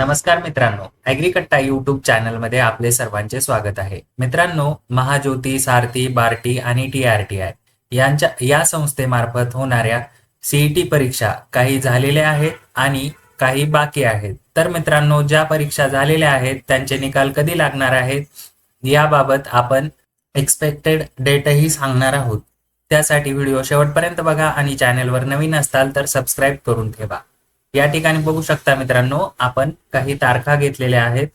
नमस्कार मित्रांनो, ॲग्रीकट्टा यूट्यूब चॅनलमध्ये आपले सर्वांचे स्वागत आहे. मित्रांनो, महाज्योती, सारथी, बार्टी आणि TRTI या संस्थेमार्फत होणाऱ्या CET परीक्षा काही झालेल्या आहेत आणि काही बाकी आहेत. तर मित्रांनो, ज्या परीक्षा झालेल्या आहेत त्यांचे निकाल कधी लागणार आहेत याबाबत आपण एक्सपेक्टेड डेटही सांगणार आहोत. त्यासाठी व्हिडिओ शेवटपर्यंत बघा आणि चॅनलवर नवीन असाल तर सबस्क्राईब करून ठेवा. या ठिकाणी बघू शकता मित्रांनो, आपण काही तारखा घेतलेल्या आहेत.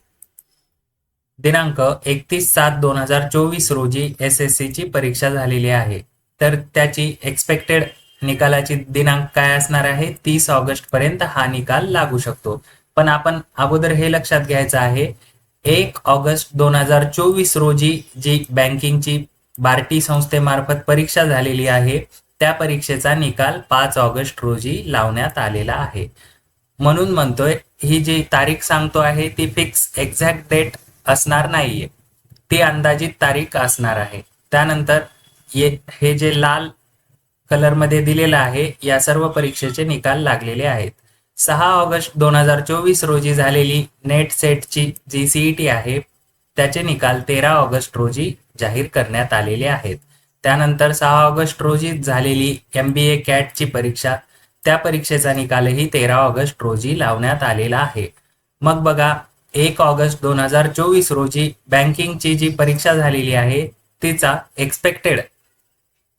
दिनांक 31/7/2024 रोजी SSC ची परीक्षा झालेली आहे. तर त्याची एक्सपेक्टेड निकालाची दिनांक काय असणार आहे? 30 ऑगस्ट पर्यंत हा निकाल लागू शकतो. पण आपण अगोदर हे लक्षात घ्यायचं आहे, 1 ऑगस्ट 2024 रोजी जी बँकिंगची बार्टी संस्थेमार्फत परीक्षा झालेली आहे त्या परीक्षेचा निकाल 5 ऑगस्ट रोजी लावण्यात आलेला आहे. म्हणून म्हणतोय, ही जी तारीख सांगतो आहे ती फिक्स एक्झॅक्ट डेट असणार नाहीये, ती अंदाजित तारीख असणार आहे. त्यानंतर हे जे लाल कलरमध्ये दिलेलं आहे या सर्व परीक्षेचे निकाल लागलेले आहेत. 6 ऑगस्ट 2024 रोजी झालेली नेट सेटची जी CET आहे त्याचे निकाल 13 ऑगस्ट रोजी जाहीर करण्यात आलेले आहेत. त्यानंतर 6 ऑगस्ट रोजी झालेली MBA CATची परीक्षा, त्या परीक्षेचा निकालही 13 ऑगस्ट रोजी लावण्यात आलेला आहे. मग बघा, 1 ऑगस्ट 2024 रोजी बँकिंगची जी परीक्षा झालेली आहे तिचा एक्सपेक्टेड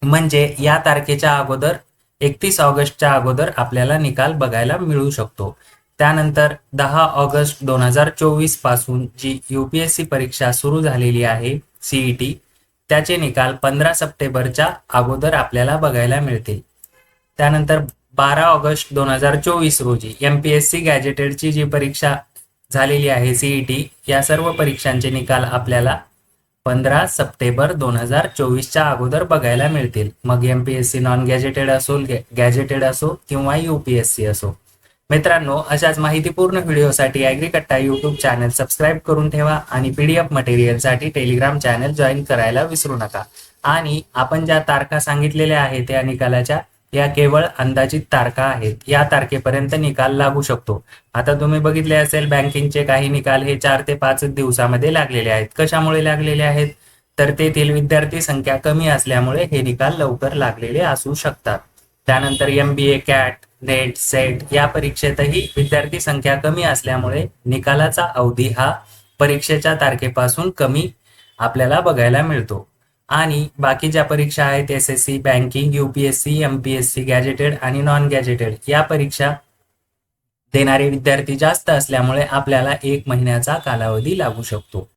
म्हणजे या तारखेच्या अगोदर 31 ऑगस्टच्या अगोदर आपल्याला निकाल बघायला मिळू शकतो. त्यानंतर 10 ऑगस्ट 2024 पासून जी UPSC परीक्षा सुरू झालेली आहे CET, त्याचे निकाल 15 सप्टेंबरच्या अगोदर आपल्याला बघायला मिळतील. त्यानंतर 12 ऑगस्ट 2024 रोजी MPSC गॅजेटेडची जी परीक्षा झालेली आहे CET, या सर्व परीक्षांचे निकाल आपल्याला 15 सप्टेंबर 2024च्या अगोदर बघायला मिळतील. मग MPSC नॉन गॅजेटेड असो, गॅजेटेड असो किंवा UPSC असो. मित्रांनो, अशाच माहितीपूर्ण व्हिडिओसाठी ॲग्रीकट्टा यूट्यूब चॅनल सबस्क्राईब करून ठेवा आणि PDF मटेरियलसाठी टेलिग्राम चॅनल जॉईन करायला विसरू नका. आणि आपण ज्या तारखा सांगितलेल्या आहेत त्या निकालाच्या, या केवळ अंदाजित तारखा आहेत. या तारखेपर्यंत निकाल लागू शकतो. आता तुम्ही बघितले असेल, बँकिंगचे काही निकाल हे 4 ते 5 दिवसामध्ये लागलेले आहेत. कशामुळे लागलेले आहेत? तर तेथील विद्यार्थी संख्या कमी असल्यामुळे हे निकाल लवकर लागलेले असू शकतात. त्यानंतर MBA CAT, नेट, सेट या परीक्षेतही विद्यार्थी संख्या कमी असल्यामुळे निकालाचा अवधी हा परीक्षेच्या तारखेपासून कमी आपल्याला बघायला मिळतो. आणि बाकी ज्या परीक्षा आहेत SSC, banking, UPSC, MPSC gazetted आणि नॉन गॅजेटेड या परीक्षा देणारे विद्यार्थी जास्त असल्यामुळे आपल्याला 1 महिन्याचा कालावधी लागू शकतो.